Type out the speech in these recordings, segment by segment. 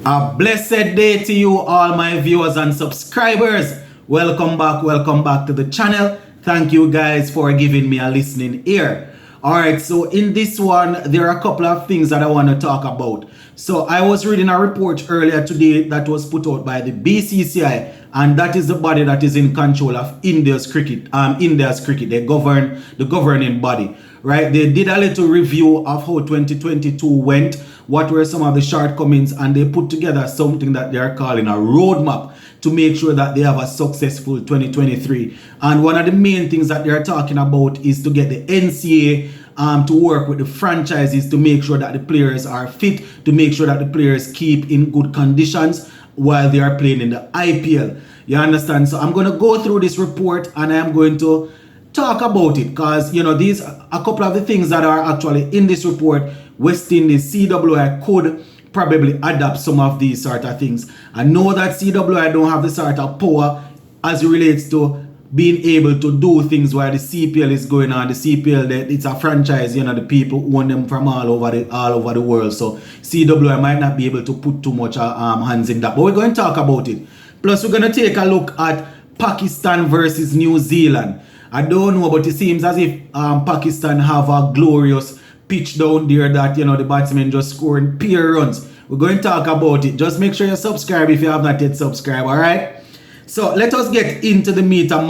A blessed day to you, all my viewers and subscribers. Welcome back to the channel. Thank you guys for giving me a listening ear. Alright, so in this one, there are a couple of things that I want to talk about. So I was reading a report earlier today that was put out by the BCCI, and that is the body that is in control of India's cricket. They govern the governing body, right? They did a little review of how 2022 went, what were some of the shortcomings, and they put together something that they are calling a roadmap to make sure that they have a successful 2023. And one of the main things that they are talking about is to get the NCA to work with the franchises to make sure that the players are fit, to make sure that the players keep in good conditions while they are playing in the IPL. You understand? So I'm going to go through this report and I'm going to talk about it because, you know, these a couple of the things that are actually in this report. West Indies, CWI could probably adapt some of these sort of things. I know that CWI don't have the sort of power as it relates to being able to do things while the CPL is going on. The CPL, it's a franchise, you know, the people own them from all over the world. So CWI might not be able to put too much hands in that. But we're going to talk about it. Plus, we're going to take a look at Pakistan versus New Zealand. I don't know, but it seems as if Pakistan have a glorious pitch down there that, you know, the batsmen just scoring pure runs. We're going to talk about it. Just make sure you subscribe if you have not yet subscribed, all right? So let us get into the meat of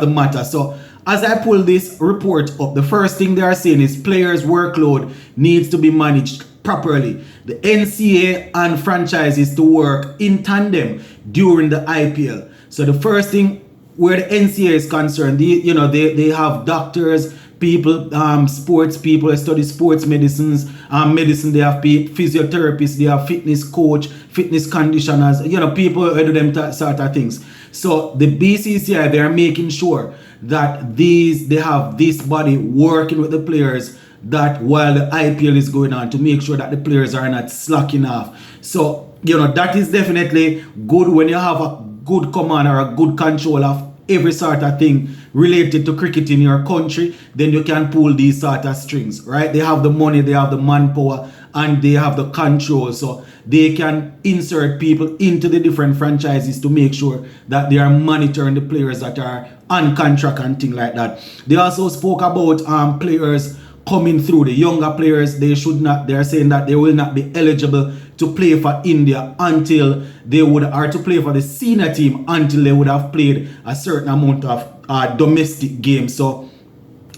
the matter. So as I pull this report up, the first thing they are saying is players' workload needs to be managed properly. The NCA and franchises to work in tandem during the IPL. So the first thing where the NCA is concerned, they have doctors, people, sports people, they study sports medicine, they have physiotherapists, they have fitness coach, fitness conditioners, you know, people who do them sort of things. So the BCCI, they are making sure that they have this body working with the players that while the IPL is going on to make sure that the players are not slacking off. So, you know, that is definitely good when you have a good command or a good control of every sort of thing related to cricket in your country. Then you can pull these sort of strings, right? They have the money, they have the manpower, and they have the control, so they can insert people into the different franchises to make sure that they are monitoring the players that are on contract and things like that. They also spoke about players coming through, the younger players. They are saying that they will not be eligible to play for India until they would, or to play for the senior team until they would have played a certain amount of domestic games. So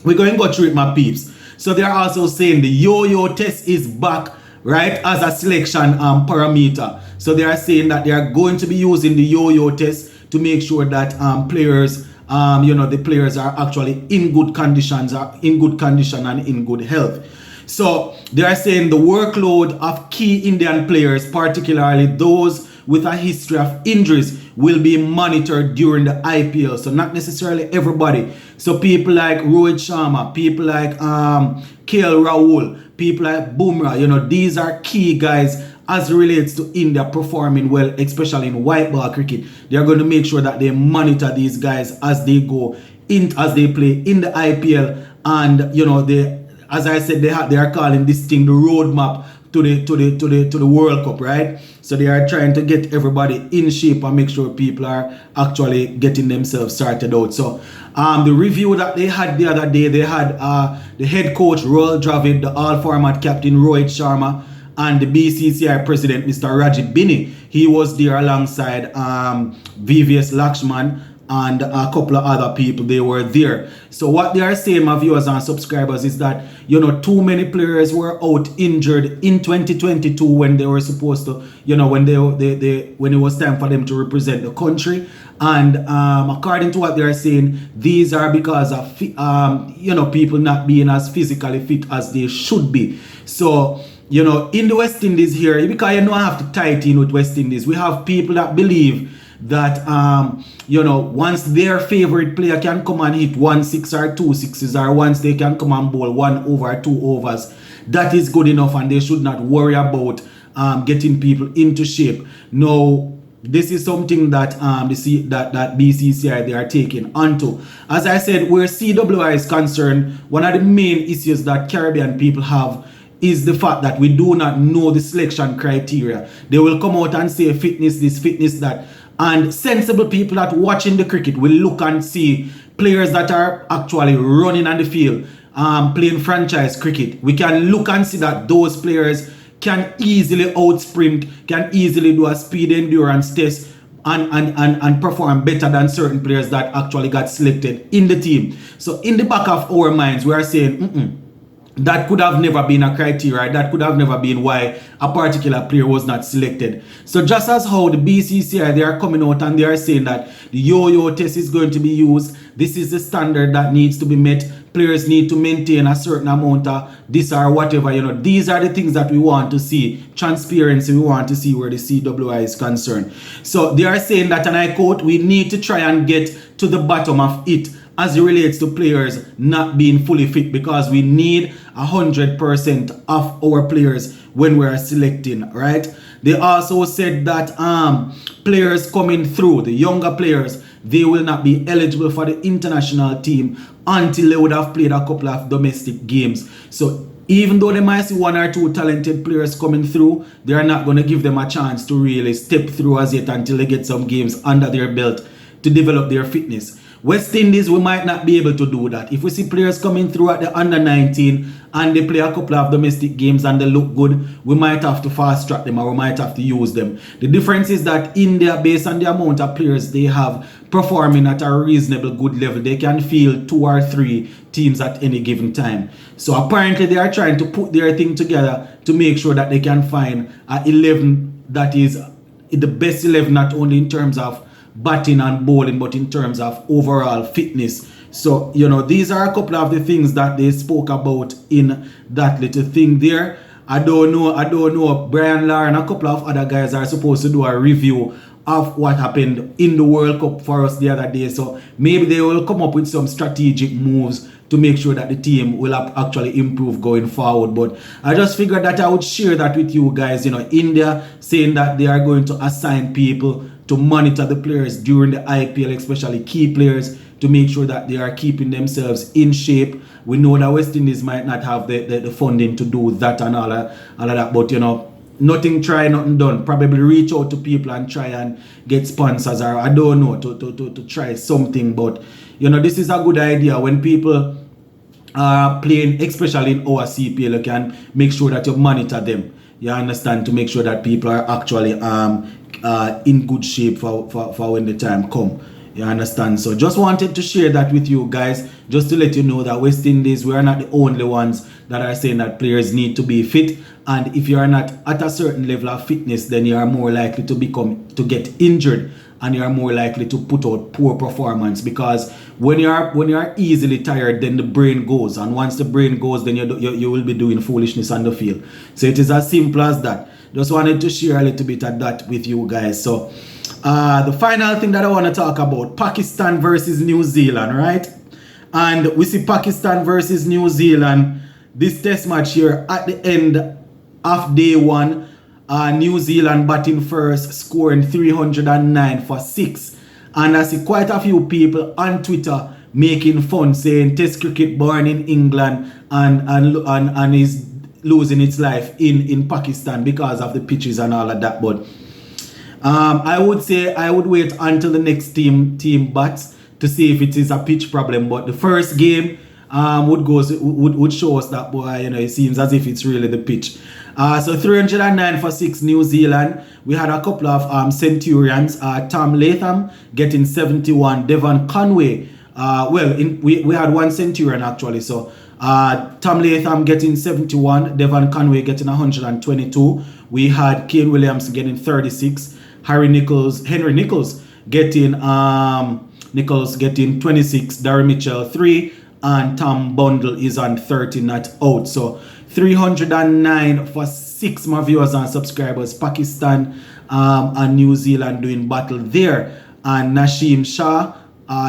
we're going to go through it, my peeps. So they're also saying the Yoyo test is back, right, as a selection parameter. So they are saying that they are going to be using the Yoyo test to make sure that players, the players are actually in good conditions, and in good health. So they are saying the workload of key Indian players, particularly those with a history of injuries, will be monitored during the IPL. So not necessarily everybody. So people like Rohit Sharma, people like KL Rahul, people like Bumrah, you know, these are key guys as it relates to India performing well, especially in white ball cricket. They are going to make sure that they monitor these guys as they go in, as they play in the IPL. And, you know, as I said, they are calling this thing the roadmap to the World Cup, right? So they are trying to get everybody in shape and make sure people are actually getting themselves sorted out. So the review that they had the other day, they had the head coach Royal Dravid, the all-format captain Rohit Sharma, and the BCCI president Mr. Rajib Bini. He was there alongside VVS Lakshman and a couple of other people. They were there. So what they are saying, my viewers and subscribers, is that, you know, too many players were out injured in 2022 when they were supposed to, you know, when when it was time for them to represent the country. And according to what they are saying, these are because of people not being as physically fit as they should be. So, you know, in the West Indies here, because you know I have to tie it in with West Indies, we have people that believe that once their favorite player can come and hit 1 6 or 2 6s, or once they can come and bowl 1 over 2 overs, that is good enough and they should not worry about getting people into shape. No, this is something that that BCCI they are taking onto. As I said, where CWI is concerned, one of the main issues that Caribbean people have is the fact that we do not know the selection criteria. They will come out and say fitness this, fitness that. And sensible people that watching the cricket will look and see players that are actually running on the field, playing franchise cricket. We can look and see that those players can easily outsprint, can easily do a speed endurance test and perform better than certain players that actually got selected in the team. So in the back of our minds, we are saying, that could have never been a criteria. That could have never been why a particular player was not selected. So just as how the BCCI, they are coming out and they are saying that the Yoyo test is going to be used. This is the standard that needs to be met. Players need to maintain a certain amount of this or whatever. These are the things that we want to see. Transparency, we want to see where the CWI is concerned. So they are saying that, and I quote, we need to try and get to the bottom of it as it relates to players not being fully fit, because we need 100% of our players when we are selecting, right? They also said that players coming through, the younger players, they will not be eligible for the international team until they would have played a couple of domestic games. So even though they might see one or two talented players coming through, they are not going to give them a chance to really step through as yet until they get some games under their belt to develop their fitness. West Indies, we might not be able to do that. If we see players coming through at the under 19 and they play a couple of domestic games and they look good, we might have to fast track them or we might have to use them. The difference is that India, based on the amount of players they have performing at a reasonable good level, they can field 2 or 3 teams at any given time. So apparently they are trying to put their thing together to make sure that they can find an 11 that is the best 11, not only in terms of batting and bowling, but in terms of overall fitness. So, these are a couple of the things that they spoke about in that little thing there. I don't know. Brian Lara and a couple of other guys are supposed to do a review of what happened in the World Cup for us the other day. So maybe they will come up with some strategic moves to make sure that the team will actually improve going forward. But I just figured that I would share that with you guys. India saying that they are going to assign people to monitor the players during the IPL, especially key players, to make sure that they are keeping themselves in shape. We know that West Indies might not have the funding to do that and all of that, but nothing try, nothing done. Probably reach out to people and try and get sponsors, or I don't know, to try something. But this is a good idea when people are playing, especially in our CPL. You can make sure that you monitor them. You understand, to make sure that people are actually in good shape for when the time come. You understand? So just wanted to share that with you guys, just to let you know that West Indies, we are not the only ones that are saying that players need to be fit. And if you are not at a certain level of fitness, then you are more likely to get injured, and you are more likely to put out poor performance, because when you are easily tired, then the brain goes, and once the brain goes, then you will be doing foolishness on the field. So it is as simple as that. Just wanted to share a little bit of that with you guys. So the final thing that I want to talk about, Pakistan versus New Zealand, right? And we see Pakistan versus New Zealand, this test match here at the end of day 1. New Zealand batting first, scoring 309 for 6. And I see quite a few people on Twitter making fun, saying test cricket born in England and is losing its life in Pakistan because of the pitches and all of that. But I would say I would wait until the next team bats to see if it is a pitch problem. But the first game would show us that, boy, it seems as if it's really the pitch. So 309 for 6 New Zealand. We had a couple of centurions. Tom Latham getting 71. Devon Conway. We had one centurion actually. So Tom Latham getting 71. Devon Conway getting 122. We had Kane Williams getting 36. Henry Nichols getting 26. Darren Mitchell 3. And Tom Bundle is on 30 not out. So 309 for 6, my viewers and subscribers. Pakistan and New Zealand doing battle there. And Nasheem Shah,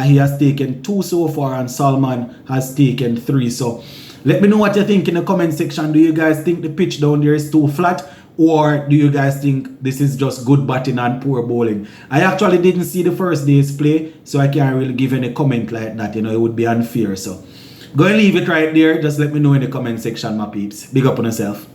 he has taken 2 so far, and Salman has taken 3. So let me know what you think in the comment section. Do you guys think the pitch down there is too flat? Or do you guys think this is just good batting and poor bowling? I actually didn't see the first day's play, so I can't really give any comment like that. It would be unfair. So go and leave it right there. Just let me know in the comment section, my peeps. Big up on yourself.